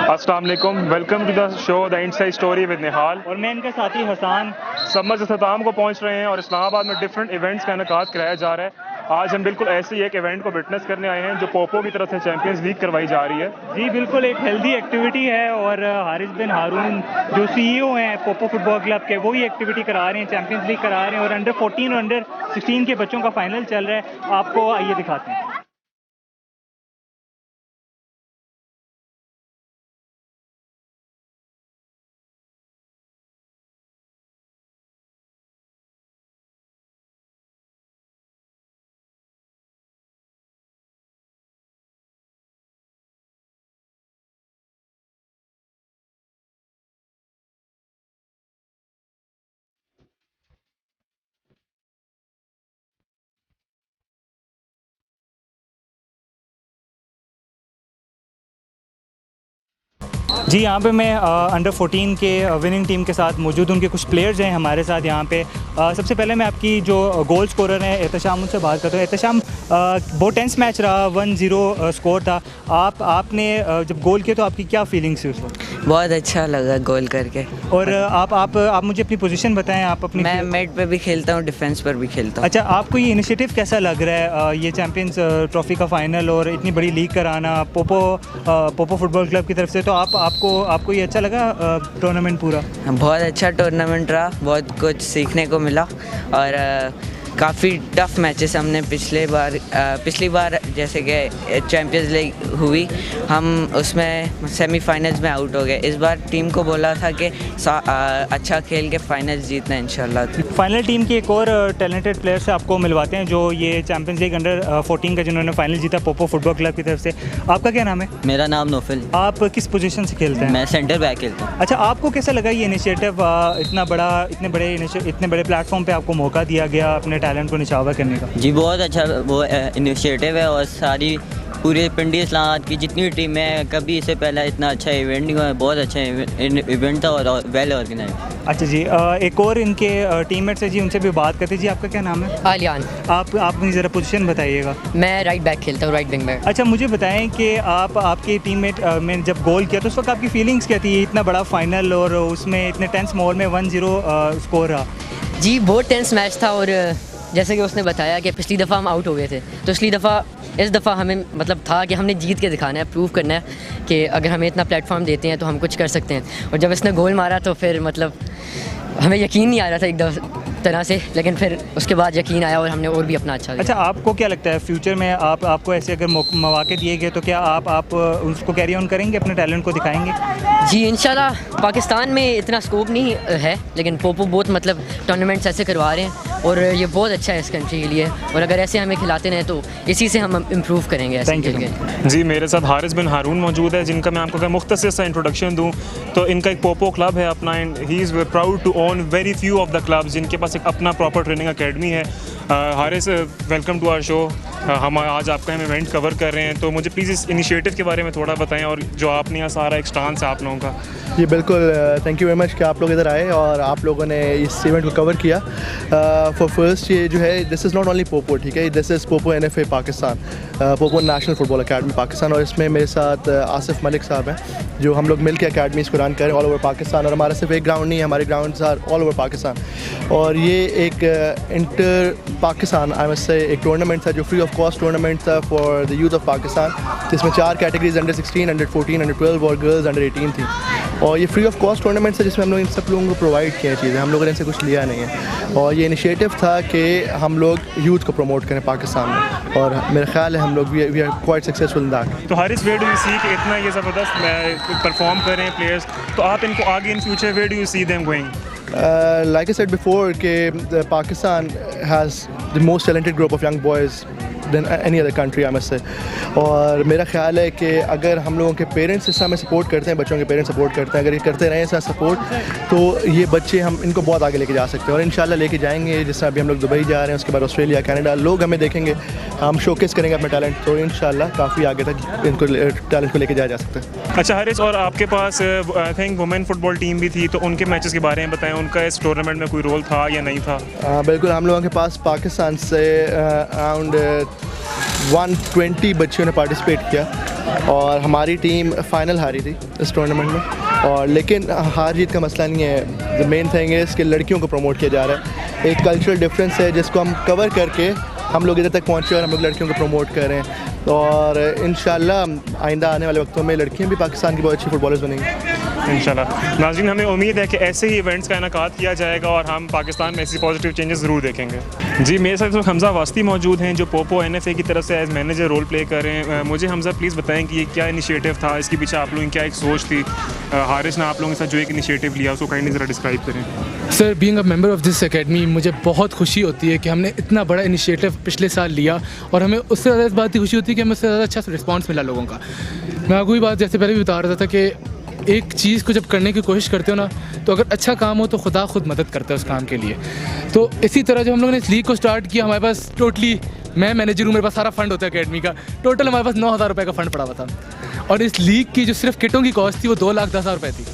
अस्सलाम वालेकुम, welcome to the show the inside story with Nihal. और मैं इनका साथी हसान। समर अख्ताम को पहुंच रहे हैं और इस्लामाबाद में डिफरेंट इवेंट्स का इनेकाद कराया जा रहा है। आज हम बिल्कुल ऐसे ही एक इवेंट को विटनेस करने आए हैं जो पोपो की तरफ से चैंपियंस लीग करवाई जा रही है। जी बिल्कुल, एक हेल्दी एक्टिविटी है और हारिस बिन हारून जो सीईओ हैं पोपो फुटबॉल क्लब के, वो ही एक्टिविटी करा रहे हैं, चैंपियंस लीग करा रहे हैं और अंडर 14 और अंडर 16 के बच्चों का फाइनल चल रहा है। आपको आइए दिखाते हैं। जी यहाँ पे मैं अंडर 14 के विनिंग टीम के साथ मौजूद हूँ। उनके कुछ प्लेयर्स हैं हमारे साथ यहाँ पे। सबसे पहले मैं आपकी जो गोल स्कोरर हैं एहतशाम, उनसे बात करता हूँ। एहतशाम, बहुत टेंस मैच रहा, 1-0 स्कोर था। आपने जब गोल किया तो आपकी क्या फीलिंग्स थी उस वक्त? बहुत अच्छा लगा गोल करके। और आप मुझे अपनी पोजीशन बताएं। आप अपनी मैं मिड पे भी खेलता हूँ, डिफेंस पर भी खेलता हूँ। अच्छा, आपको ये इनिशिएटिव कैसा लग रहा है, ये चैंपियंस ट्रॉफी का फाइनल और इतनी बड़ी लीग कराना पोपो फुटबॉल क्लब की तरफ से? तो आपको ये अच्छा लगा टूर्नामेंट पूरा? बहुत अच्छा टूर्नामेंट रहा, बहुत कुछ सीखने को मिला और काफ़ी टफ मैचेस हमने पिछली बार जैसे कि चैंपियंस लीग हुई, हम उसमें सेमीफाइनल्स में आउट हो गए। इस बार टीम को बोला था कि अच्छा खेल के फाइनल्स जीतना है इंशाल्लाह। फाइनल टीम के एक और टैलेंटेड प्लेयर से आपको मिलवाते हैं जो ये चैंपियंस लीग अंडर 14 का जिन्होंने फाइनल जीता पोपो फुटबॉल क्लब की तरफ से। आपका क्या नाम है? मेरा नाम नौफल। आप किस पोजीशन से खेलते हैं? मैं सेंटर बैक खेलता हूँ। अच्छा, आपको कैसा लगा ये इनिशिएटिव, इतने बड़े प्लेटफॉर्म पे आपको मौका दिया गया अपने टैलेंट को निछावर करने का? जी बहुत अच्छा वो इनिशिएटिव है और सारी पूरे पिंडी इस्लामाबाद की जितनी भी टीम है, कभी इससे पहले इतना अच्छा इवेंट नहीं हुआ। बहुत अच्छा इवेंट था और वेल ऑर्गेनाइज। अच्छा जी, एक और इनके टीममेट्स है जी, उनसे भी बात करते जी। आपका क्या नाम है? आलियान। आप मुझे ज़रा पोजीशन बताइएगा। मैं राइट बैक खेलता हूँ, राइट विंग बैक। अच्छा, मुझे बताएं कि आपके टीममेट में जब गोल किया तो उस वक्त आपकी फीलिंग्स क्या थी? इतना बड़ा फाइनल और उसमें इतने टेंस माहौल में 1-0 स्कोर रहा। जी बहुत टेंस मैच था और जैसे कि उसने बताया कि पिछली दफ़ा हम आउट हो गए थे, तो इस दफ़ा हमें मतलब था कि हमने जीत के दिखाना है, प्रूव करना है कि अगर हमें इतना प्लेटफॉर्म देते हैं तो हम कुछ कर सकते हैं। और जब इसने गोल मारा तो फिर मतलब हमें यकीन नहीं आ रहा था एक तरह से, लेकिन फिर उसके बाद यकीन आया और हमने और भी अपना अच्छा। अच्छा, आपको क्या लगता है फ्यूचर में आपको ऐसे अगर मौके दिए गए तो क्या आप उसको कैरी ऑन करेंगे, अपने टैलेंट को दिखाएंगे? जी इंशाल्लाह। पाकिस्तान में इतना स्कोप नहीं है, लेकिन पोपो बहुत मतलब टूर्नामेंट्स ऐसे करवा रहे हैं और ये बहुत अच्छा है इस कंट्री के लिए। और अगर ऐसे हमें खिलाते रहें तो इसी से हम इम्प्रूव करेंगे ऐसे खेल के। जी, मेरे साथ हारिस बिन हारून मौजूद है, जिनका मैं आपको अगर मुख्तसर सा इंट्रोडक्शन दूँ तो इनका एक पोपो क्लब है अपना, and he is proud to own very few of the clubs जिनके पास एक अपना प्रॉपर ट्रेनिंग अकेडमी है। Haris, welcome to our show. हम आज आपका हम इवेंट कवर कर रहे हैं, तो मुझे प्लीज़ इस इनिशिएटिव के बारे में थोड़ा बताएं और जो आपने यहाँ सारा एक स्टांस है आप लोगों का। जी बिल्कुल, थैंक यू वेरी मच कि आप लोग इधर आए और आप लोगों ने इस इवेंट को कवर किया। फॉर फर्स्ट ये जो है, this is not only Poopó, ठीक है, this is Poopó NFA Pakistan, Poopó national football academy Pakistan. और इसमें मेरे साथ आसिफ मलिक साहब हैं, जो हम लोग मिल के अकेडमीज़ को रन करें ऑल ओवर पाकिस्तान। और हमारा सिर्फ एक ग्राउंड नहीं है, हमारे grounds are all over Pakistan. और ये एक inter Pakistan I must say एक टूर्नामेंट था जो फ्री ऑफ कॉस्ट टूर्नामेंट था for the youth of Pakistan, जिसमें 4 कैटेगरीज अंडर 16, अंडर 14, अंडर 12 और गर्ल्स अंडर 18 थी। और ये फ्री ऑफ कॉस्ट टूर्नामेंट है जिसमें हम लोग इन सब लोगों को प्रोवाइड किया चीज़ें, हम लोगों ने इनसे कुछ लिया नहीं है। और ये इनिशिएटिव था कि हम लोग यूथ को प्रमोट करें पाकिस्तान में, और मेरा ख्याल है हम लोग we are quite successful in that. तो Haris, where do you see कि इतना ये ज़बरदस्त परफॉर्म कर रहे हैं प्लेयर्स, तो आप इनको आगे in future where do you see them going? Like I said before, Pakistan has the most talented group of young boys than any other country, I must say. और मेरा ख्याल है कि अगर हम लोगों के पेरेंट्स इस समय सपोर्ट करते हैं, बच्चों के पेरेंट्स सपोर्ट करते हैं, अगर ये करते रहें ऐसा सपोर्ट, तो ये बच्चे हम इनको बहुत आगे लेके जा सकते हैं और इंशाल्लाह लेके जाएंगे। जिस तरह अभी हम लोग दुबई जा रहे हैं, उसके बाद ऑस्ट्रेलिया, कनाडा, लोग हमें देखेंगे, हम शोकेस करेंगे अपना टैलेंट, तो इंशाल्लाह काफ़ी आगे तक इनको टैलेंट को लेके जाया जा सकता है। अच्छा हारिस, और आपके पास I think women football team भी थी, तो उनके मैचेस के बारे में बताएं, उनका इस टूर्नामेंट में कोई रोल था या नहीं था? बिल्कुल, हम लोगों के पास पाकिस्तान से अराउंड 120 बच्चों ने पार्टिसिपेट किया और हमारी टीम फ़ाइनल हारी थी इस टूर्नामेंट में। और लेकिन हार जीत का मसला नहीं है, द मेन थिंग है कि लड़कियों को प्रमोट किया जा रहा है। एक कल्चरल डिफरेंस है जिसको हम कवर करके हम लोग इधर तक पहुँचे और हम लोग लड़कियों को प्रमोट कर रहे हैं। और इंशाल्लाह आइंदा आने वाले वक्तों में लड़कियाँ भी पाकिस्तान की बहुत अच्छी फुटबॉलर्स बनेंगी इंशाल्लाह। नाज़रीन, हमें उम्मीद है कि ऐसे ही इवेंट्स का इनेकाद किया जाएगा और हम पाकिस्तान में ऐसी पॉजिटिव चेंजेस ज़रूर देखेंगे। जी, मेरे साथ तो हमज़ा वास्ती मौजूद हैं जो पोपो NFA की तरफ से एज मैनेजर रोल प्ले कर रहे हैं। मुझे हमज़ा प्लीज़ बताएं कि ये क्या इनिशिएटिव था, इसके पीछे आप लोगों की क्या एक सोच थी। हारिस ने आप लोगों के साथ जो एक इनिशिएटिव लिया उसको काइंडली ज़रा डिस्क्राइब करें। Sir, being a member of this academy मुझे बहुत खुशी होती है कि हमने इतना बड़ा इनिशिएटिव पिछले साल लिया और हमें उससे ज़्यादा इस बात की खुशी होती है कि हमें उससे ज़्यादा अच्छा रिस्पांस मिला लोगों का। मैं आपको भी बात जैसे पहले भी बता रहा था कि एक चीज़ को जब करने की कोशिश करते हो ना, तो अगर अच्छा काम हो तो खुदा खुद मदद करता है उस काम के लिए। तो इसी तरह जब हम लोगों ने इस लीग को स्टार्ट किया, हमारे पास टोटली, मैं मैनेजर हूँ, मेरे पास सारा फंड होता है एकेडमी का, टोटल हमारे पास 9,000 रुपये का फ़ंड पड़ा हुआ था। और इस लीग की जो सिर्फ किटों की कॉस्ट थी वो 2,10,000 रुपये थी,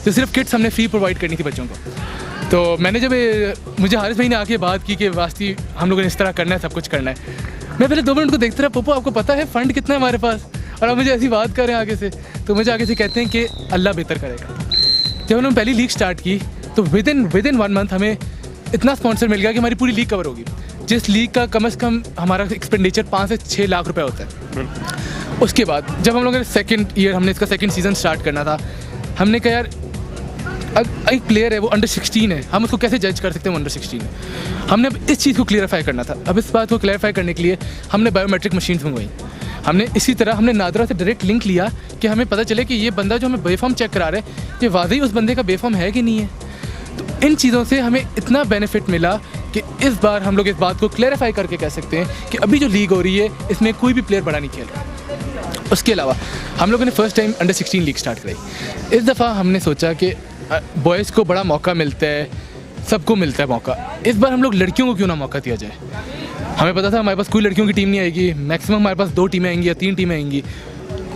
जो सिर्फ किट्स हमने फ्री प्रोवाइड करनी थी बच्चों को। तो मैंने जब मुझे हारिस भाई ने आके बात की कि वास्ती हम लोगों ने इस तरह करना है, सब कुछ करना है, मैं पहले 2 मिनट को देखते रहा, पोपो आपको पता है फ़ंड कितना है हमारे पास, और आप मुझे ऐसी बात कर रहे हैं आगे से। तो मुझे आगे से कहते हैं कि अल्लाह बेहतर करेगा। जब हमने पहली लीग स्टार्ट की तो विद इन 1 मंथ हमें इतना स्पॉन्सर मिल गया कि हमारी पूरी लीग कवर होगी, जिस लीग का कम से कम हमारा एक्सपेंडिचर 5 से 6 लाख रुपए होता है। उसके बाद जब हम लोगों ने सेकंड ईयर, हमने इसका सेकंड सीज़न स्टार्ट करना था, हमने कहा यार एक प्लेयर है वो अंडर 16 है, हम उसको कैसे जज कर सकते हैं वो अंडर 16 है। हमने इस चीज़ को क्लियरफाई करना था। अब इस बात को क्लियरफाई करने के लिए हमने बायोमेट्रिक मशीन मंगवाई। हमने इसी तरह हमने नादरा से डायरेक्ट लिंक लिया कि हमें पता चले कि ये बंदा जो हमें बेफॉर्म चेक करा रहा है, ये वाकई उस बंदे का बेफॉर्म है कि नहीं है। तो इन चीज़ों से हमें इतना बेनिफिट मिला कि इस बार हम लोग इस बात को क्लियरफाई करके कह सकते हैं कि अभी जो लीग हो रही है इसमें कोई भी प्लेयर बड़ा नहीं खेल रहा। उसके अलावा हम लोगों ने first time under 16 league start कराई। इस दफ़ा हमने सोचा कि बॉयज़ को बड़ा मौका मिलता है, सबको मिलता है मौका, इस बार हम लोग लड़कियों को क्यों ना मौका दिया जाए। हमें पता था हमारे पास कोई लड़कियों की टीम नहीं आएगी, मैक्सिमम हमारे पास 2 टीमें आएंगी या 3 टीमें आएंगी,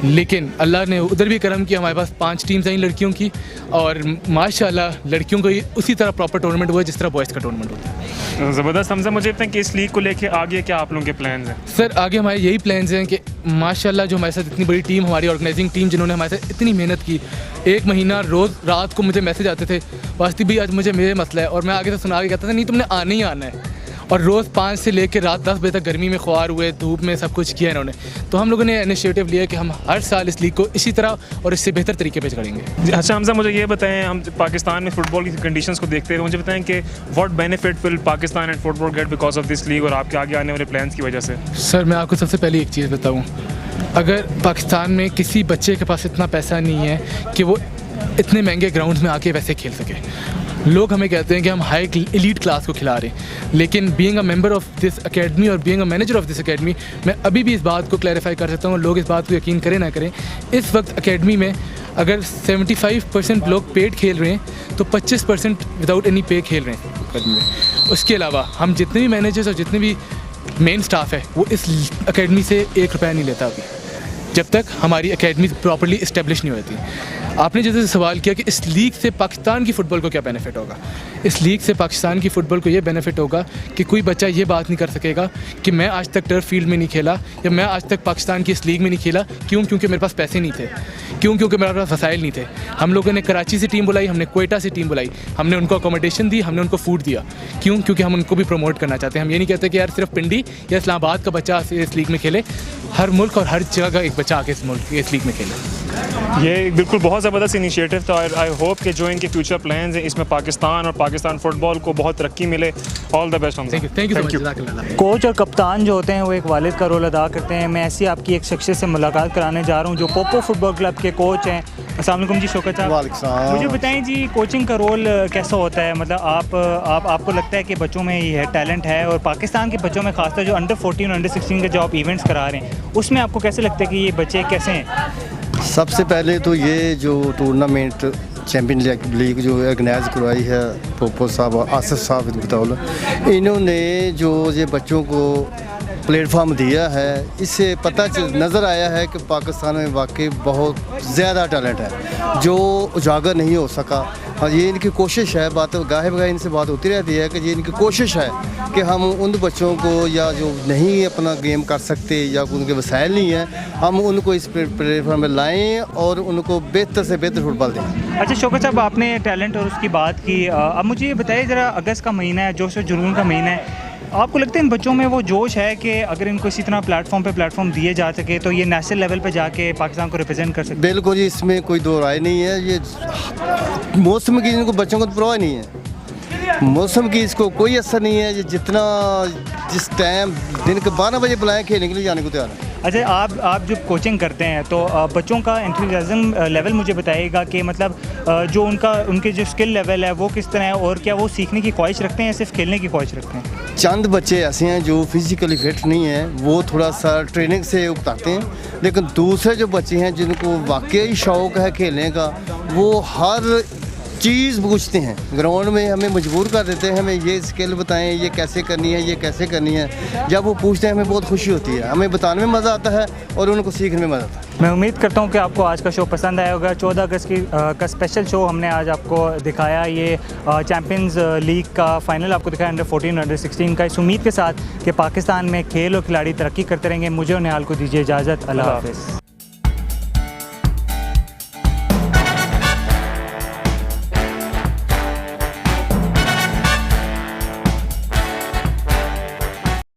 लेकिन अल्लाह ने उधर भी करम किया, हमारे पास 5 टीम्स आई लड़कियों की, और माशाल्लाह लड़कियों को उसी तरह प्रॉपर टूर्नामेंट हुआ जिस तरह बॉयज़ का टूर्नामेंट होता है। ज़बरदस्त। हमसे मुझे बताएं कि इस लीग को लेके आगे क्या आप लोगों के प्लान्स हैं? सर, आगे हमारे यही प्लान्स हैं कि माशाल्लाह जो हमारे साथ इतनी बड़ी टीम, हमारी ऑर्गेनाइजिंग टीम, जिन्होंने हमारे साथ इतनी मेहनत की, 1 महीना रोज़ रात को मुझे मैसेज आते थे, वास्ती भाई आज मुझे मेरे मसला है, और मैं आगे से सुना के कहता था नहीं तुमने आना ही आना है। और रोज़ 5 से लेकर रात 10 बजे तक गर्मी में ख्वार हुए, धूप में सब कुछ किया इन्होंने। तो हम लोगों ने इनिशिएटिव लिया कि हम हर साल इस लीग को इसी तरह और इससे बेहतर तरीके पे करेंगे। अच्छा हमजा, मुझे ये बताएं, हम पाकिस्तान में फ़ुटबॉल की कंडीशंस को देखते हैं, मुझे बताएं कि what benefit will Pakistan and football get because of this league और आपके आगे आने वाले प्लान्स की वजह से? सर, मैं आपको सबसे पहले एक चीज़ बताऊँ, अगर पाकिस्तान में किसी बच्चे के पास इतना पैसा नहीं है कि वो इतने महंगे ग्राउंड्स में आके वैसे खेल सके। लोग हमें कहते हैं कि हम हाई एलीट क्लास को खिला रहे हैं, लेकिन being a member of this academy और being a manager of this academy, मैं अभी भी इस बात को क्लैरिफाई कर सकता हूँ, लोग इस बात को यकीन करें ना करें, इस वक्त एकेडमी में अगर 75% लोग पेड खेल रहे हैं तो 25% विदाउट एनी पे खेल रहे हैं एकेडमी में। उसके अलावा हम जितने भी मैनेजर्स और जितने भी मेन स्टाफ है वो इस एकेडमी से 1 रुपया नहीं लेता अभी, जब तक हमारी एकेडमी प्रॉपर्ली इस्टेब्लिश नहीं होती। आपने जैसे सवाल किया कि इस लीग से पाकिस्तान की फ़ुटबॉल को क्या बेनिफिट होगा, इस लीग से पाकिस्तान की फ़ुटबॉल को ये बेनिफिट होगा कि कोई बच्चा ये बात नहीं कर सकेगा कि मैं आज तक टर्फ फील्ड में नहीं खेला या मैं आज तक पाकिस्तान की इस लीग में नहीं खेला। क्यों? क्योंकि मेरे पास पैसे नहीं थे, क्योंकि मेरे पास वसाइल नहीं थे। हम लोगों ने कराची से टीम बुलाई, हमने क्वेटा से टीम बुलाई, हमने उनको अकोमोडेशन दी, हमने उनको फूड दिया। क्यों? क्योंकि हम उनको भी प्रमोट करना चाहते हैं। हम ये नहीं कहते कि यार सिर्फ पिंडी या इस्लामाबाद का बच्चा इस लीग में खेले, हर मुल्क और हर जगह का एक बच्चा आके इस लीग में खेले। ये बिल्कुल बहुत ज़बरदस्त इनिशिएटिव था और आई होप कि जो इनके फ्यूचर प्लान्स हैं इसमें पाकिस्तान और पाकिस्तान फुटबॉल को बहुत तरक्की मिले। All the best. Thank you. Coach और कप्तान जो होते हैं वो एक वालिद का रोल अदा करते हैं। मैं ऐसी आपकी एक शख्सियत से मुलाकात कराने जा रहा हूँ जो पोपो फुटबॉल क्लब के कोच हैं। अस्सलाम वालेकुम जी, शौकत साहब, मुझे बताएं जी कोचिंग का रोल कैसा होता है? मतलब आपको लगता है कि बच्चों में ये टैलेंट है और पाकिस्तान के बच्चों में खासकर जो अंडर 14 और अंडर 16 के जो आप इवेंट्स करा रहे हैं उसमें आपको कैसे लगता है कि ये बच्चे कैसे हैं? सबसे पहले तो ये जो टूर्नामेंट चैम्पियन लीग जो ऑर्गेनाइज करवाई है पोपो साहब और आसिफ साहब बतौल, इन्होंने जो ये बच्चों को प्लेटफॉर्म दिया है, इससे पता नज़र आया है कि पाकिस्तान में वाकई बहुत ज़्यादा टैलेंट है जो उजागर नहीं हो सका। और ये इनकी कोशिश है, बात गाहे बगाहे इनसे बात होती रहती है कि ये इनकी कोशिश है कि हम उन बच्चों को या जो नहीं अपना गेम कर सकते या उनके वसाइल नहीं हैं, हम उनको इस प्लेटफॉर्म में लाएँ और उनको बेहतर से बेहतर फुटबॉल दें। अच्छा शौकत साहब, आपने टैलेंट और उसकी बात की, अब मुझे ये बताइए ज़रा, अगस्त का महीना है, जोश और जुनून का महीना है, आपको लगता है इन बच्चों में वो जोश है कि अगर इनको इसी तरह प्लेटफॉर्म दिए जा सके तो ये नेशनल लेवल पे जाके पाकिस्तान को रिप्रेजेंट कर सकते? बिल्कुल जी, इसमें कोई दो राय नहीं है। ये मौसम की इनको बच्चों को तो परवाह नहीं है, मौसम की इसको कोई असर नहीं है। ये जितना जिस टाइम दिन के 12 बजे बुलाएं खेलने के लिए जाने को तैयार है। अच्छा, आप जब कोचिंग करते हैं तो बच्चों का एंथुसियाज्म लेवल मुझे बताइएगा कि मतलब जो उनके जो स्किल लेवल है वो किस तरह है, और क्या वो सीखने की ख्वाहिश रखते हैं या सिर्फ खेलने की ख्वाहिश रखते हैं? चंद बच्चे ऐसे हैं जो फिज़िकली फिट नहीं हैं, वो थोड़ा सा ट्रेनिंग से उकताते हैं, लेकिन दूसरे जो बच्चे हैं जिनको वाकई शौक़ है खेलने का, वो हर चीज़ पूछते हैं। ग्राउंड में हमें मजबूर कर देते हैं, हमें ये स्किल बताएं, ये कैसे करनी है, ये कैसे करनी है। जब वो पूछते हैं हमें बहुत खुशी होती है, हमें बताने में मज़ा आता है और उनको सीखने में मज़ा आता है। मैं उम्मीद करता हूँ कि आपको आज का शो पसंद आया होगा। 14 अगस्त का स्पेशल शो हमने आज आपको दिखाया, ये चैम्पियंस लीग का फाइनल आपको दिखाया अंडर 14 अंडर 16 का, इस उम्मीद के साथ कि पाकिस्तान में खेल और खिलाड़ी तरक्की करते रहेंगे। मुझे और निहाल को दीजिए इजाज़त। अल्लाह हाफ़िज़।